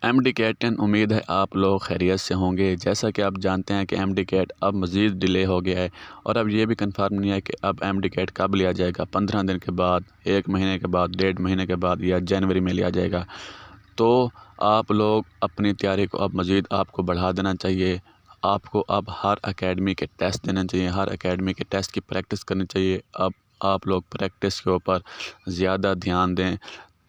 MD cat उम्मीद है आप लोग खैरियत से होंगे। जैसा कि आप जानते हैं कि एमडी कैट अब मज़ीद डिले हो गया है और अब ये भी कंफर्म नहीं है कि अब एमडी कैट कब लिया जाएगा, 15 दिन के बाद, 1 महीने के बाद, 1.5 महीने के बाद या जनवरी में लिया जाएगा। तो आप लोग अपनी तैयारी को अब मज़ीद आपको बढ़ा देना चाहिए। आपको अब हर एकेडमी के टेस्ट देने चाहिए, हर एकेडमी के टेस्ट की प्रैक्टिस करनी चाहिए। अब आप लोग प्रैक्टिस के ऊपर ज़्यादा ध्यान दें।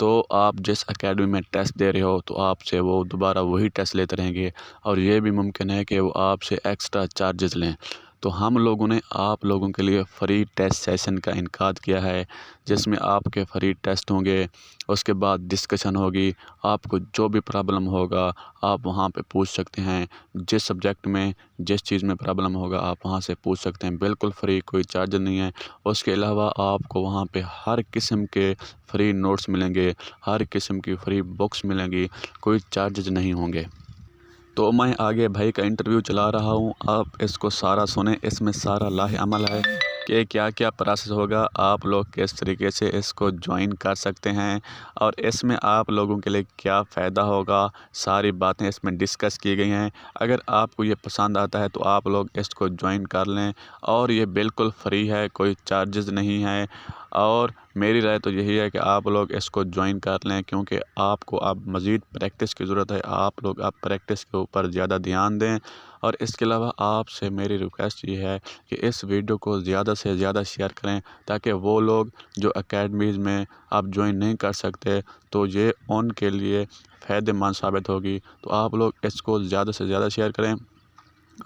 तो आप जिस एकेडमी में टेस्ट दे रहे हो तो आपसे वो दोबारा वही टेस्ट लेते रहेंगे और ये भी मुमकिन है कि वो आपसे एक्स्ट्रा चार्जेस लें। तो हम लोगों ने आप लोगों के लिए फ़्री टेस्ट सेशन का इनकाद किया है, जिसमें आपके फ़्री टेस्ट होंगे, उसके बाद डिस्कशन होगी। आपको जो भी प्रॉब्लम होगा आप वहाँ पे पूछ सकते हैं। जिस सब्जेक्ट में जिस चीज़ में प्रॉब्लम होगा आप वहाँ से पूछ सकते हैं, बिल्कुल फ्री, कोई चार्ज नहीं है। उसके अलावा आपको वहाँ पे हर किस्म के फ्री नोट्स मिलेंगे, हर किस्म की फ्री बुक्स मिलेंगी, कोई चार्जेज नहीं होंगे। तो मैं आगे भाई का इंटरव्यू चला रहा हूँ, आप इसको सारा सुने। इसमें सारा लाहे अमल है कि क्या क्या प्रोसेस होगा, आप लोग किस तरीके से इसको ज्वाइन कर सकते हैं और इसमें आप लोगों के लिए क्या फ़ायदा होगा, सारी बातें इसमें डिस्कस की गई हैं। अगर आपको ये पसंद आता है तो आप लोग इसको ज्वाइन कर लें और ये बिल्कुल फ्री है, कोई चार्जेस नहीं है। और मेरी राय तो यही है कि आप लोग इसको ज्वाइन कर लें, क्योंकि आपको अब मज़ीद प्रैक्टिस की ज़रूरत है। आप लोग अब प्रैक्टिस के ऊपर ज़्यादा ध्यान दें। और इसके अलावा आपसे मेरी रिक्वेस्ट ये है कि इस वीडियो को ज़्यादा से ज़्यादा शेयर करें, ताकि वो लोग जो एकेडमीज़ में आप ज्वाइन नहीं कर सकते तो ये उनके लिए फ़ायदेमंद साबित होगी। तो आप लोग इसको ज़्यादा से ज़्यादा शेयर करें।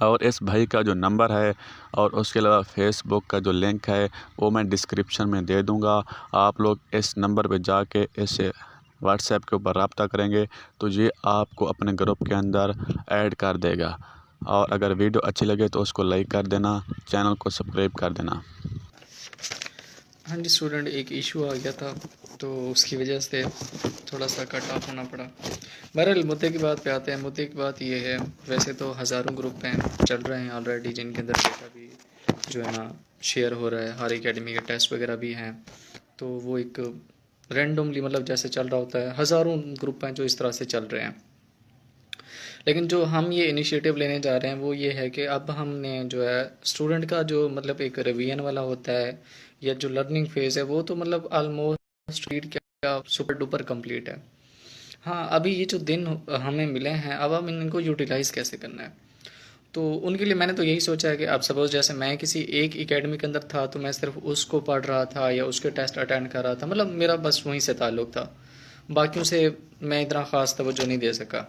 और इस भाई का जो नंबर है और उसके अलावा फेसबुक का जो लिंक है वो मैं डिस्क्रिप्शन में दे दूँगा। आप लोग इस नंबर पे जाके इसे व्हाट्सएप के ऊपर रब्ता करेंगे तो ये आपको अपने ग्रुप के अंदर ऐड कर देगा। और अगर वीडियो अच्छी लगे तो उसको लाइक कर देना, चैनल को सब्सक्राइब कर देना। हाँ जी स्टूडेंट, एक इशू आ गया था तो उसकी वजह से थोड़ा सा कट ऑफ होना पड़ा। बहरहाल मुद्दे की बात पे आते हैं। मुद्दे की बात ये है, वैसे तो हज़ारों ग्रुप हैं चल रहे हैं ऑलरेडी, जिनके अंदर डेटा भी जो है ना शेयर हो रहा है, हर एकेडमी के टेस्ट वगैरह भी हैं। तो वो एक रैंडमली मतलब जैसे चल रहा होता है, हज़ारों ग्रुप हैं जो इस तरह से चल रहे हैं। लेकिन जो हम ये इनिशिएटिव लेने जा रहे हैं वो ये है कि अब हमने जो है स्टूडेंट का जो मतलब एक रिवीजन वाला होता है या जो लर्निंग फेज़ है वो तो मतलब ऑलमोस्ट क्या सुपर डुपर कंप्लीट है। हाँ, अभी ये जो दिन हमें मिले हैं अब हम इनको यूटिलाइज़ कैसे करना है, तो उनके लिए मैंने तो यही सोचा है कि अब सपोज़ जैसे मैं किसी एक एकेडमी के अंदर था तो मैं सिर्फ उसको पढ़ रहा था या उसके टेस्ट अटेंड कर रहा था, मतलब मेरा बस वहीं से ताल्लुक़ था, बाकियों से मैं इतना ख़ास तवज्जो नहीं दे सका।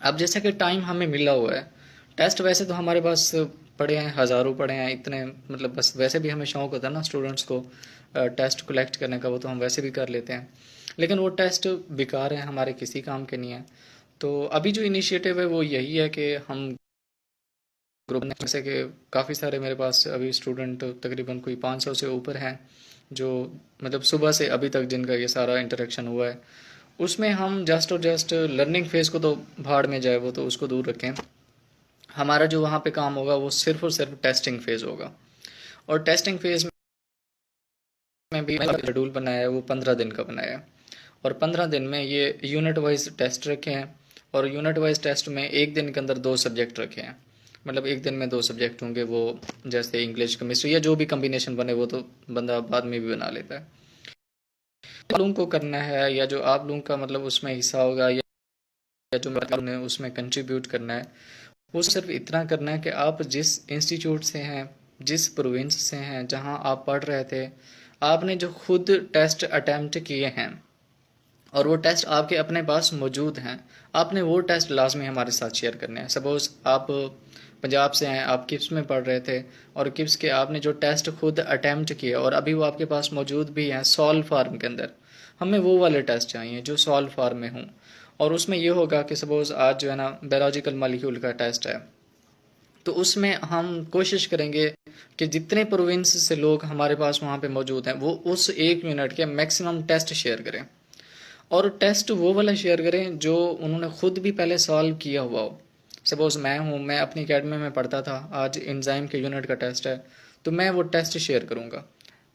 अब जैसा कि टाइम हमें मिला हुआ है, टेस्ट वैसे तो हमारे पास पड़े हैं, हज़ारों पड़े हैं इतने, मतलब बस वैसे भी हमें शौक़ होता है ना स्टूडेंट्स को टेस्ट कलेक्ट करने का, वो तो हम वैसे भी कर लेते हैं। लेकिन वो टेस्ट बेकार हैं, हमारे किसी काम के नहीं है। तो अभी जो इनिशिएटिव है वो यही है कि हम ग्रुप में जैसे कि काफ़ी सारे मेरे पास अभी स्टूडेंट तकरीबन कोई 500 से ऊपर हैं, जो मतलब सुबह से अभी तक जिनका ये सारा इंटरेक्शन हुआ है, उसमें हम जस्ट और जस्ट लर्निंग फेज़ को तो भाड़ में जाए, वो तो उसको दूर रखें। हमारा जो वहाँ पे काम होगा वो सिर्फ और सिर्फ टेस्टिंग फेज़ होगा। और टेस्टिंग फेज़ में भी शेड्यूल बनाया है वो 15 दिन का बनाया है। और 15 दिन में ये यूनिट वाइज टेस्ट रखे हैं और यूनिट वाइज टेस्ट में एक दिन के अंदर 2 सब्जेक्ट रखे हैं। मतलब एक दिन में 2 सब्जेक्ट होंगे, वो जैसे इंग्लिश, केमिस्ट्री या जो भी कम्बिनेशन बने वो तो बंदा बाद में भी बना लेता है। लोगों को करना है या जो आप लोगों का मतलब उसमें हिस्सा होगा या जो उन्हें उसमें कंट्रीब्यूट करना है, वो सिर्फ इतना करना है कि आप जिस इंस्टीट्यूट से हैं, जिस प्रोविंस से हैं, जहां आप पढ़ रहे थे, आपने जो खुद टेस्ट अटैम्प्ट किए हैं और वो टेस्ट आपके अपने पास मौजूद हैं, आपने वो टेस्ट लाजमी हमारे साथ शेयर करने हैं। सपोज़ आप पंजाब से हैं, आप किप्स में पढ़ रहे थे और किप्स के आपने जो टेस्ट खुद अटैम्प्ट किए और अभी वो आपके पास मौजूद भी हैं सॉल्व फार्म के अंदर, हमें वो वाले टेस्ट चाहिए जो सॉल्व फार्म में हों। और उसमें ये होगा कि सपोज़ आज जो है ना बायोलॉजिकल मॉलिक्यूल का टेस्ट है, तो उसमें हम कोशिश करेंगे कि जितने प्रोविंस से लोग हमारे पास वहाँ पे मौजूद हैं वो उस 1 मिनट के मैक्सिमम टेस्ट शेयर करें। और टेस्ट वो वाला शेयर करें जो उन्होंने खुद भी पहले सॉल्व किया हुआ हो। सपोज़ मैं हूँ, मैं अपनी अकेडमी में पढ़ता था, आज एंजाइम के यूनिट का टेस्ट है तो मैं वो टेस्ट शेयर करूँगा।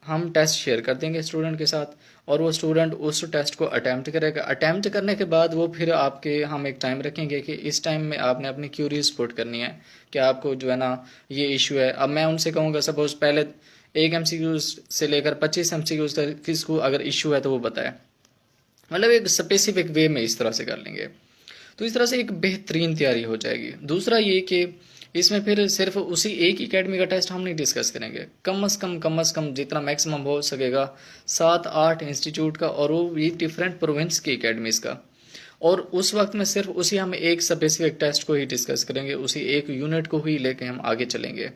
हम टेस्ट शेयर कर देंगे स्टूडेंट के साथ, और वो स्टूडेंट उस टेस्ट को अटैम्प्ट करेगा। अटैम्प्ट करने के बाद वो फिर आपके, हम एक टाइम रखेंगे कि इस टाइम में आपने अपनी क्यूरीज पुट करनी है कि आपको जो है ना ये इशू है। अब मैं उनसे कहूँगा सपोज पहले एक MCQ से लेकर 25 MCQ तक किसको अगर इशू है तो वो बताए, मतलब एक स्पेसिफिक वे में इस तरह से कर लेंगे, तो इस तरह से एक बेहतरीन तैयारी हो जाएगी। दूसरा ये कि इसमें फिर सिर्फ उसी एक एकेडमी का टेस्ट हम नहीं डिस्कस करेंगे, कम से कम जितना मैक्सिमम हो सकेगा 7-8 इंस्टीट्यूट का, और वो भी डिफरेंट प्रोविंस की एकेडमीज का। और उस वक्त में सिर्फ उसी हम एक स्पेसिफिक टेस्ट को ही डिस्कस करेंगे, उसी एक यूनिट को ही लेके हम आगे चलेंगे।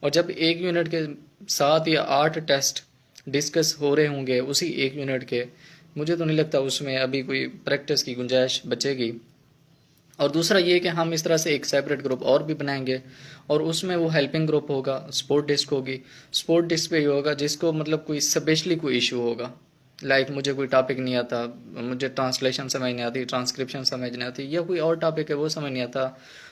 और जब एक यूनिट के 7 या 8 टेस्ट डिस्कस हो रहे होंगे उसी एक यूनिट के, मुझे तो नहीं लगता उसमें अभी कोई प्रैक्टिस की गुंजाइश बचेगी। और दूसरा ये कि हम इस तरह से एक सेपरेट ग्रुप और भी बनाएंगे, और उसमें वो हेल्पिंग ग्रुप होगा, स्पोर्ट डिस्क होगी। स्पोर्ट डिस्क पे ये होगा जिसको मतलब कोई स्पेशली कोई इशू होगा, लाइक मुझे कोई टॉपिक नहीं आता, मुझे ट्रांसलेशन समझ नहीं आती, ट्रांसक्रिप्शन समझ नहीं आती, या कोई और टॉपिक है वो समझ नहीं आता,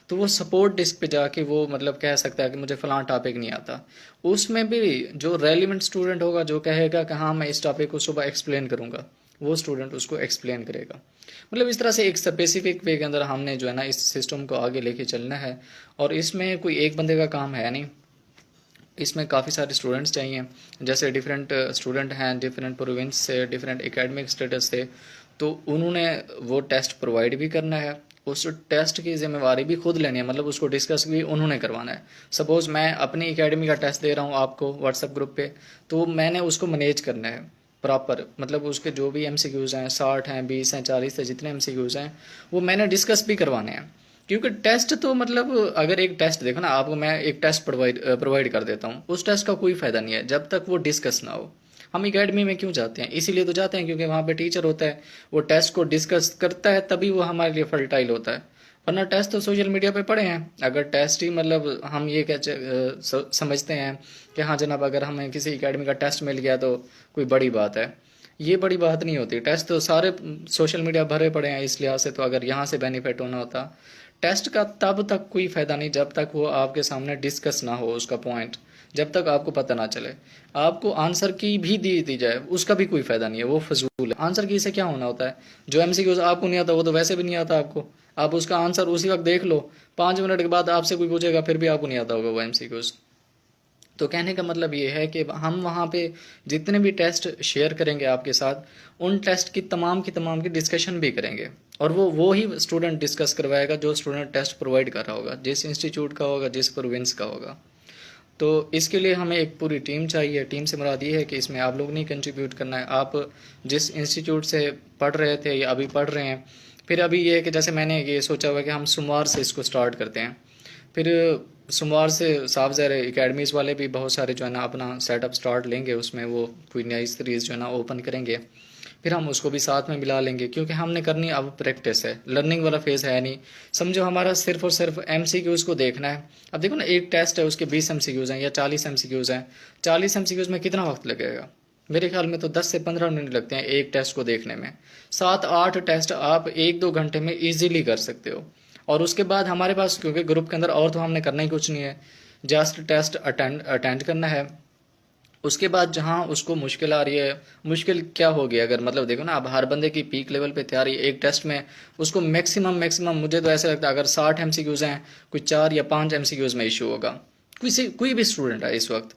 तो वो सपोर्ट डिस्क पे जाके वो मतलब कह सकता है कि मुझे फलां टॉपिक नहीं आता। उसमें भी जो रेलिवेंट स्टूडेंट होगा जो कहेगा कि हाँ मैं इस टॉपिक को सुबह एक्सप्लेन करूँगा, वो स्टूडेंट उसको एक्सप्लेन करेगा। मतलब इस तरह से एक स्पेसिफिक वे के अंदर हमने जो है ना इस सिस्टम को आगे लेके चलना है। और इसमें कोई एक बंदे का काम है नहीं, इसमें काफ़ी सारे स्टूडेंट्स चाहिए। जैसे डिफरेंट स्टूडेंट हैं डिफरेंट प्रोविंस से, डिफरेंट एकेडमिक स्टेटस से, तो उन्होंने वो टेस्ट प्रोवाइड भी करना है, उस टेस्ट की जिम्मेवारी भी खुद लेनी है, मतलब उसको डिस्कस भी उन्होंने करवाना है। सपोज़ मैं अपनी एकेडमी का टेस्ट दे रहा हूँ आपको व्हाट्सएप ग्रुप पे, तो मैंने उसको मैनेज करना है प्रॉपर, मतलब उसके जो भी MCQs हैं 60 हैं 20 हैं 40 है, जितने MCQs हैं वो मैंने डिस्कस भी करवाने हैं। क्योंकि टेस्ट तो मतलब अगर एक टेस्ट देखो ना, आपको मैं एक टेस्ट प्रोवाइड कर देता हूँ, उस टेस्ट का कोई फायदा नहीं है जब तक वो डिस्कस ना हो। हम एकेडमी में क्यों जाते हैं? इसीलिए तो जाते हैं क्योंकि वहाँ पे टीचर होता है, वो टेस्ट को डिस्कस करता है, तभी वो हमारे लिए फर्टाइल होता है। वरना टेस्ट तो सोशल मीडिया पे पड़े हैं। अगर टेस्ट ही मतलब हम ये समझते हैं कि हाँ जनाब अगर हमें किसी एकेडमी का टेस्ट मिल गया तो कोई बड़ी बात है, ये बड़ी बात नहीं होती। टेस्ट तो सारे सोशल मीडिया भरे पड़े हैं इस लिहाज से, तो अगर यहाँ से बेनिफिट होना होता टेस्ट का तब तक कोई फ़ायदा नहीं जब तक वो आपके सामने डिस्कस ना हो उसका पॉइंट, जब तक आपको पता ना चले। आपको आंसर की भी दी जाए उसका भी कोई फ़ायदा नहीं है, वो फजूल है। आंसर की से क्या होना होता है? जो MCQs आपको नहीं आता वो तो वैसे भी नहीं आता आपको, आप उसका आंसर उसी वक्त देख लो, 5 मिनट के बाद आपसे कोई पूछेगा फिर भी आपको नहीं आता होगा वो MCQs। तो कहने का मतलब ये है कि हम वहाँ पे जितने भी टेस्ट शेयर करेंगे आपके साथ, उन टेस्ट की तमाम की डिस्कशन भी करेंगे, और वो ही स्टूडेंट डिस्कस करवाएगा जो स्टूडेंट टेस्ट प्रोवाइड कर रहा होगा, जिस इंस्टीट्यूट का होगा, जिस प्रोविंस का होगा। तो इसके लिए हमें एक पूरी टीम चाहिए। टीम से मुराद ये है कि इसमें आप लोग नहीं कंट्रीब्यूट करना है, आप जिस इंस्टीट्यूट से पढ़ रहे थे या अभी पढ़ रहे हैं, फिर अभी ये है कि जैसे मैंने ये सोचा हुआ कि हम सोमवार से इसको स्टार्ट करते हैं, फिर सोमवार से साफ ज़ाहिर एकेडमीज़ वाले भी बहुत सारे जो है ना अपना सेटअप स्टार्ट लेंगे, उसमें वो कोई नई सीरीज़ जो है ना ओपन करेंगे, फिर हम उसको भी साथ में मिला लेंगे, क्योंकि हमने करनी अब प्रैक्टिस है, लर्निंग वाला फेज़ है नहीं। समझो हमारा सिर्फ और सिर्फ MCQs को देखना है। अब देखो ना एक टेस्ट है उसके 20 MCQs हैं या 40 MCQs हैं, 40 MCQs में कितना वक्त लगेगा? मेरे ख्याल में तो 10 से 15 मिनट लगते हैं एक टेस्ट को देखने में। 7-8 टेस्ट आप 1-2 घंटे में ईजिली कर सकते हो। और उसके बाद हमारे पास क्योंकि ग्रुप के अंदर और तो हमने करना ही कुछ नहीं है, जस्ट टेस्ट अटेंड करना है। उसके बाद जहाँ उसको मुश्किल आ रही है, मुश्किल क्या होगी अगर मतलब देखो ना, अब हर बंदे की पीक लेवल पे तैयारी एक टेस्ट में उसको मैक्सिमम मुझे तो ऐसा लगता है अगर 60 MCQs हैं, कोई 4 या 5 MCQs में इशू होगा। कोई भी स्टूडेंट है इस वक्त,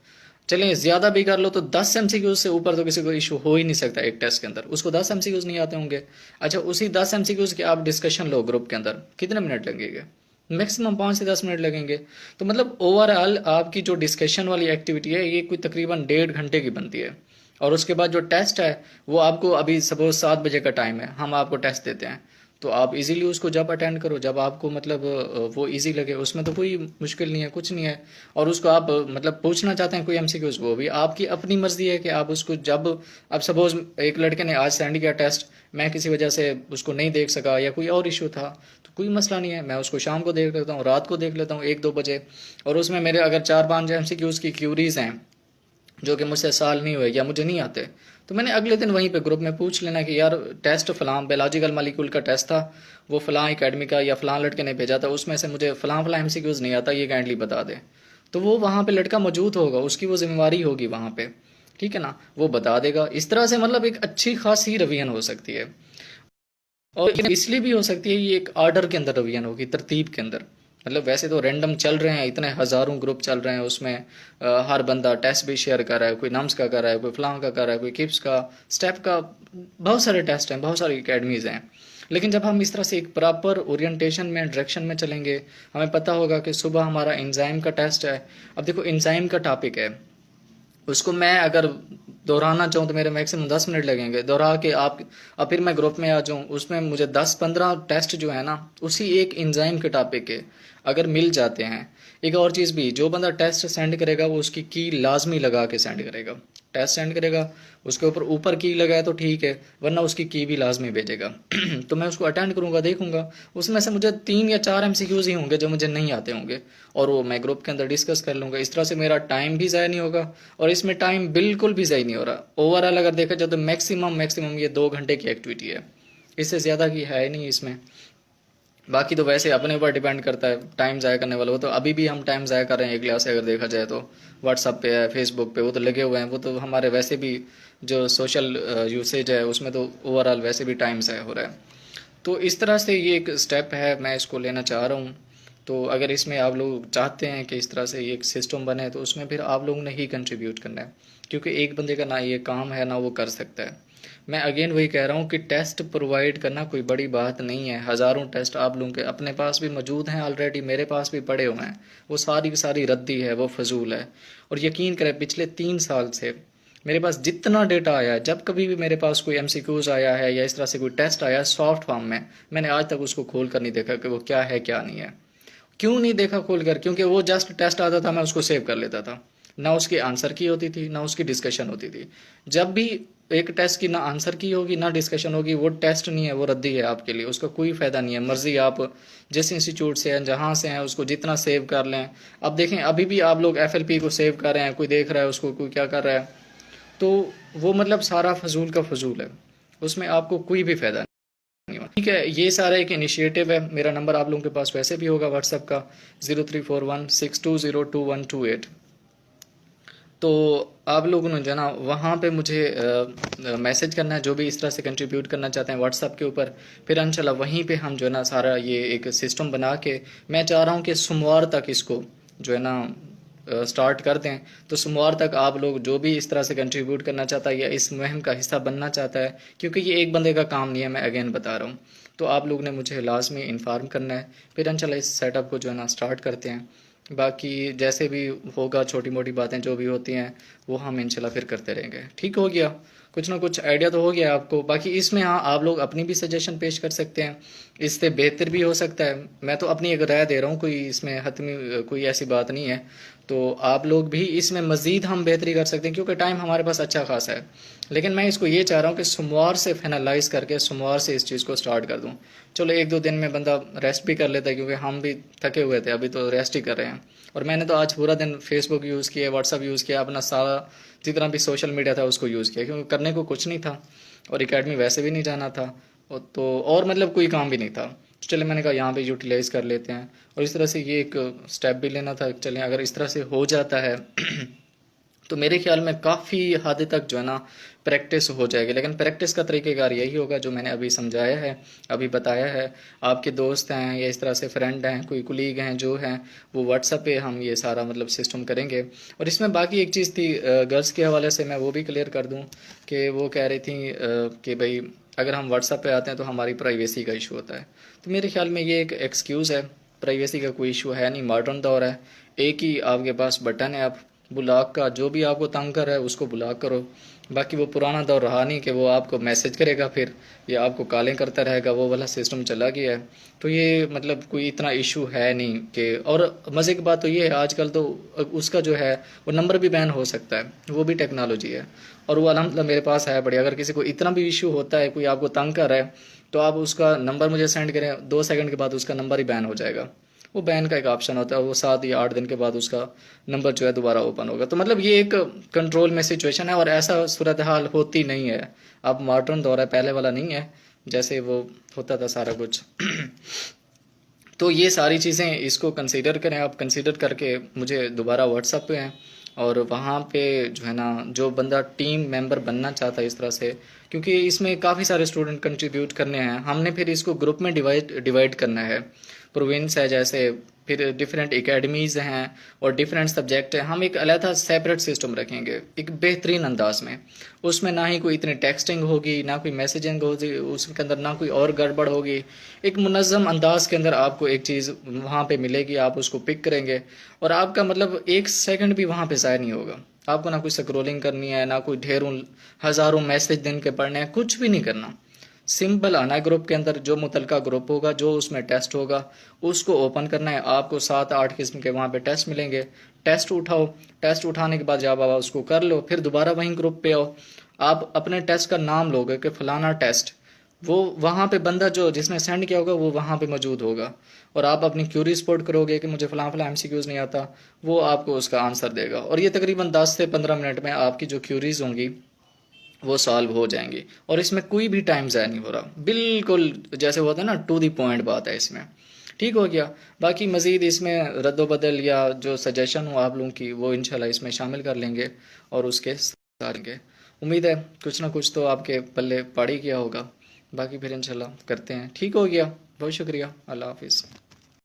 चलें ज़्यादा भी कर लो तो 10 MCQs से ऊपर तो किसी को इशू हो ही नहीं सकता एक टेस्ट के अंदर। उसको 10 MCQs नहीं आते होंगे, अच्छा उसी 10 MCQs के आप डिस्कशन लो ग्रुप के अंदर, कितने मिनट लगेंगे? मैक्सिमम 5 से 10 मिनट लगेंगे। तो मतलब ओवरऑल आपकी जो डिस्कशन वाली एक्टिविटी है ये कोई तकरीबन 1.5 घंटे की बनती है। और उसके बाद जो टेस्ट है वो आपको अभी सपोज 7 बजे का टाइम है, हम आपको टेस्ट देते हैं, तो आप इजीली उसको जब अटेंड करो जब आपको मतलब वो इजी लगे, उसमें तो कोई मुश्किल नहीं है, कुछ नहीं है। और उसको आप मतलब पूछना चाहते हैं कोई MCQs, वो भी आपकी अपनी मर्जी है कि आप उसको जब, अब सपोज एक लड़के ने आज सेंड किया टेस्ट, मैं किसी वजह से उसको नहीं देख सका या कोई और इशू था, तो कोई मसला नहीं है, मैं उसको शाम को देख लेता हूँ, रात को देख लेता हूँ 1-2 बजे। और उसमें मेरे अगर 4-5 MCQs की क्यूरीज हैं जो कि मुझसे सॉल्व नहीं हुए या मुझे नहीं आते, तो मैंने अगले दिन वहीं पे ग्रुप में पूछ लेना कि यार टेस्ट फलां बायोलॉजिकल मालिक्यूल का टेस्ट था, वो फलां एकेडमी का या फलां लड़के ने भेजा था, उसमें से मुझे फलां MCQs नहीं आता, ये काइंडली बता दें। तो वो वहाँ पे लड़का मौजूद होगा, उसकी वो जिम्मेवारी होगी वहाँ पे। ठीक है ना, वो बता देगा। इस तरह से मतलब एक अच्छी खासी रिवीजन हो सकती है। और इसलिए भी हो सकती है ये एक आर्डर के अंदर रिवीजन होगी, तरतीब के अंदर। मतलब वैसे तो रैंडम चल रहे हैं, इतने हजारों ग्रुप चल रहे हैं, उसमें हर बंदा टेस्ट भी शेयर कर रहा है, कोई नम्स का कर रहा है, कोई फलां का कर रहा है, कोई किप्स का, स्टेप का, बहुत सारे टेस्ट हैं, बहुत सारी अकेडमीज हैं। लेकिन जब हम इस तरह से एक प्रॉपर ओरिएंटेशन में, डायरेक्शन में चलेंगे, हमें पता होगा कि सुबह हमारा एंजाइम का टेस्ट है। अब देखो एंजाइम का टॉपिक है, उसको मैं अगर दोहराना चाहूँ तो मेरे मैक्सिमम 10 मिनट लगेंगे दोहरा के। आप अब फिर मैं ग्रुप में आ जाऊँ, उसमें मुझे 10-15 टेस्ट जो है ना उसी एक एंजाइम के टॉपिक के अगर मिल जाते हैं। एक और चीज़ भी, जो बंदा टेस्ट सेंड करेगा वो उसकी की लाजमी लगा के सेंड करेगा। टेस्ट सेंड करेगा, उसके ऊपर ऊपर की लगाए तो ठीक है, वरना उसकी की भी लाजमी भेजेगा। तो मैं उसको अटेंड करूंगा, देखूंगा, उसमें से मुझे 3 या 4 एमसीक्यूज ही होंगे जो मुझे नहीं आते होंगे, और वो मैं ग्रुप के अंदर डिस्कस कर लूंगा। इस तरह से मेरा टाइम भी ज़ाया नहीं होगा, और इसमें टाइम बिल्कुल भी ज़ाया नहीं हो रहा। ओवरऑल अगर देखा जाए तो मैक्सिमम ये 2 घंटे की एक्टिविटी है, इससे ज़्यादा की है ही नहीं इसमें। बाकी तो वैसे अपने ऊपर डिपेंड करता है टाइम ज़ाया करने वाला। वो तो अभी भी हम टाइम ज़ाया कर रहे हैं एक क्लास से, अगर देखा जाए तो व्हाट्सअप पे है, फेसबुक पे, वो तो लगे हुए हैं। वो तो हमारे वैसे भी जो सोशल यूसेज है उसमें तो ओवरऑल वैसे भी टाइम ज़ाया हो रहा है। तो इस तरह से ये एक स्टेप है, मैं इसको लेना चाह रहा हूँ। तो अगर इसमें आप लोग चाहते हैं कि इस तरह से ये एक सिस्टम बने, तो उसमें फिर आप लोगों ने ही कंट्रीब्यूट करना है, क्योंकि एक बंदे का ना ये काम है ना वो कर सकता है। मैं अगेन वही कह रहा हूँ कि टेस्ट प्रोवाइड करना कोई बड़ी बात नहीं है। हज़ारों टेस्ट आप लोगों के अपने पास भी मौजूद हैं ऑलरेडी, मेरे पास भी पड़े हुए हैं। वो सारी की सारी रद्दी है, वो फजूल है। और यकीन करें पिछले 3 साल से मेरे पास जितना डेटा आया है, जब कभी भी मेरे पास कोई एमसीक्यूज आया है या इस तरह से कोई टेस्ट आया है सॉफ्ट फॉर्म में, मैंने आज तक उसको खोल कर नहीं देखा कि वो क्या है क्या नहीं है। क्यों नहीं देखा खोल कर? क्योंकि वो जस्ट टेस्ट आता था, मैं उसको सेव कर लेता था। ना उसकी आंसर की होती थी, ना उसकी डिस्कशन होती थी। जब भी एक टेस्ट की ना आंसर की होगी ना डिस्कशन होगी, वो टेस्ट नहीं है, वो रद्दी है आपके लिए, उसका कोई फ़ायदा नहीं है। मर्जी आप जिस इंस्टीट्यूट से हैं, जहाँ से हैं, उसको जितना सेव कर लें। अब देखें अभी भी आप लोग एफएलपी को सेव कर रहे हैं, कोई देख रहा है उसको, कोई क्या कर रहा है, तो वो मतलब सारा फजूल का फजूल है, उसमें आपको कोई भी फ़ायदा नहीं होगा। ठीक है, ये सारा एक इनिशिएटिव है। मेरा नंबर आप लोगों के पास वैसे भी होगा व्हाट्सएप का, 034162022128। तो आप लोगों ने जो है ना वहाँ पे मुझे मैसेज करना है, जो भी इस तरह से कंट्रीब्यूट करना चाहते हैं व्हाट्सएप के ऊपर। फिर इंशाल्लाह वहीं पे हम जो है ना सारा ये एक सिस्टम बना के, मैं चाह रहा हूँ कि सोमवार तक इसको जो है ना स्टार्ट कर दें। तो सोमवार तक आप लोग जो भी इस तरह से कंट्रीब्यूट करना चाहता है या इस मुहिम का हिस्सा बनना चाहता है, क्योंकि ये एक बंदे का काम नहीं है, मैं अगेन बता रहा हूँ, तो आप लोग ने मुझे लाजमी इन्फॉर्म करना है। फिर इंशाल्लाह इस सेटअप को जो है ना स्टार्ट करते हैं। बाकी जैसे भी होगा, छोटी मोटी बातें जो भी होती हैं वो हम इंशाल्लाह फिर करते रहेंगे। ठीक हो गया? कुछ ना कुछ आइडिया तो हो गया आपको। बाकी इसमें हाँ आप लोग अपनी भी सजेशन पेश कर सकते हैं, इससे बेहतर भी हो सकता है। मैं तो अपनी एक राय दे रहा हूँ, कोई इसमें हतमी कोई ऐसी बात नहीं है। तो आप लोग भी इसमें मज़ीद हम बेहतरी कर सकते हैं, क्योंकि टाइम हमारे पास अच्छा खासा है। लेकिन मैं इसको ये चाह रहा हूँ कि सोमवार से फाइनलाइज करके सोमवार से इस चीज़ को स्टार्ट कर दूँ। चलो 1-2 दिन में बंदा रेस्ट भी कर लेता है, क्योंकि हम भी थके हुए थे, अभी तो रेस्ट ही कर रहे हैं। और मैंने तो आज पूरा दिन फेसबुक यूज़ किया, व्हाट्सअप यूज़ किया, अपना सारा जितना भी सोशल मीडिया था उसको यूज़ किया, क्योंकि करने को कुछ नहीं था और एकेडमी वैसे भी नहीं जाना था, और मतलब कोई काम भी नहीं था। तो चले मैंने कहा यहाँ पे यूटिलाइज़ कर लेते हैं, और इस तरह से ये एक स्टेप भी लेना था। चलें अगर इस तरह से हो जाता है तो मेरे ख्याल में काफ़ी हद तक जो है ना प्रैक्टिस हो जाएगी। लेकिन प्रैक्टिस का तरीक़ेकार यही होगा जो मैंने अभी समझाया है, अभी बताया है। आपके दोस्त हैं या इस तरह से फ्रेंड हैं, कोई कुलीग हैं जो हैं, वो व्हाट्सएप पे हम ये सारा मतलब सिस्टम करेंगे। और इसमें बाकी एक चीज़ थी गर्ल्स के हवाले से, मैं वो भी क्लियर कर दूँ कि वो कह रही थी कि भाई अगर हम व्हाट्सएप पे आते हैं तो हमारी प्राइवेसी का इशू होता है। तो मेरे ख्याल में ये एक एक्सक्यूज़ है, प्राइवेसी का कोई इशू है नहीं। मॉडर्न दौर है, एक ही आपके पास बटन है, आप ब्लॉक का जो भी आपको तंग कर रहा है उसको ब्लॉक करो। बाकी वो पुराना दौर रहा नहीं कि वो आपको मैसेज करेगा फिर या आपको कॉलिंग करता रहेगा, वो वाला सिस्टम चला गया है। तो ये मतलब कोई इतना इशू है नहीं कि, और मज़े की बात तो ये है आजकल तो उसका जो है वो नंबर भी बैन हो सकता है, वो भी टेक्नोलॉजी है। और वो अल्हम्दुलिल्लाह मेरे पास है बढ़िया। अगर किसी को इतना भी इशू होता है, कोई आपको तंग कर रहा है, तो आप उसका नंबर मुझे सेंड करें, 2 सेकंड के बाद उसका नंबर ही बैन हो जाएगा। वो बैन का एक ऑप्शन होता है, वो 7 या 8 दिन के बाद उसका नंबर जो है दोबारा ओपन होगा। तो मतलब ये एक कंट्रोल में सिचुएशन है, और ऐसा सूरत हाल होती नहीं है। अब मॉडर्न दौर है, पहले वाला नहीं है जैसे वो होता था सारा कुछ। तो ये सारी चीज़ें इसको कंसीडर करें आप, कंसीडर करके मुझे दोबारा व्हाट्सएप पे हैं और वहाँ पे जो है ना, जो बंदा टीम मेंबर बनना चाहता है इस तरह से, क्योंकि इसमें काफ़ी सारे स्टूडेंट कंट्रीब्यूट करने हैं, हमने फिर इसको ग्रुप में डिवाइड करना है। प्रोविंस है जैसे, फिर डिफरेंट एकेडमीज़ हैं और डिफरेंट सब्जेक्ट हैं। हम एक अलग सेपरेट सिस्टम रखेंगे एक बेहतरीन अंदाज में। उसमें ना ही कोई इतनी टेक्सटिंग होगी, ना कोई मैसेजिंग होगी उसके अंदर, ना कोई और गड़बड़ होगी। एक मुनज़्ज़म अंदाज के अंदर आपको एक चीज़ वहाँ पे मिलेगी, आप उसको पिक करेंगे और आपका मतलब एक सेकंड भी वहाँ पे ज़ाया नहीं होगा। आपको ना कोई स्क्रॉलिंग करनी है, ना कोई ढेरों हज़ारों मैसेज दिन के पढ़ने हैं, कुछ भी नहीं करना। सिंपल आना है ग्रुप के अंदर, जो मुतलका ग्रुप होगा, जो उसमें टेस्ट होगा उसको ओपन करना है। आपको 7-8 किस्म के वहाँ पे टेस्ट मिलेंगे, टेस्ट उठाओ। टेस्ट उठाने के बाद जब आप उसको कर लो, फिर दोबारा वहीं ग्रुप पे आओ। आप अपने टेस्ट का नाम लोगे कि फलाना टेस्ट, वो वहाँ पे बंदा जो जिसने सेंड किया होगा वो वहाँ पे मौजूद होगा, और आप अपनी क्यूरी स्पोर्ट करोगे कि मुझे फलां फलां एमसीक्यूज नहीं आता, वो आपको उसका आंसर देगा। और ये तकरीबन 10 से 15 मिनट में आपकी जो क्यूरीज होंगी वो सॉल्व हो जाएंगी, और इसमें कोई भी टाइम ज़ाया नहीं हो रहा, बिल्कुल जैसे होता है ना, टू दी पॉइंट बात है इसमें। ठीक हो गया। बाकी मज़ीद इसमें रद्दोबदल या जो सजेशन हो आप लोगों की, वो इंशाल्लाह इसमें शामिल कर लेंगे और उसके सारेंगे। उम्मीद है कुछ ना कुछ तो आपके पल्ले पड़ ही गया होगा। बाकी फिर इंशाल्लाह करते हैं। ठीक हो गया, बहुत शुक्रिया, अल्लाह हाफिज़।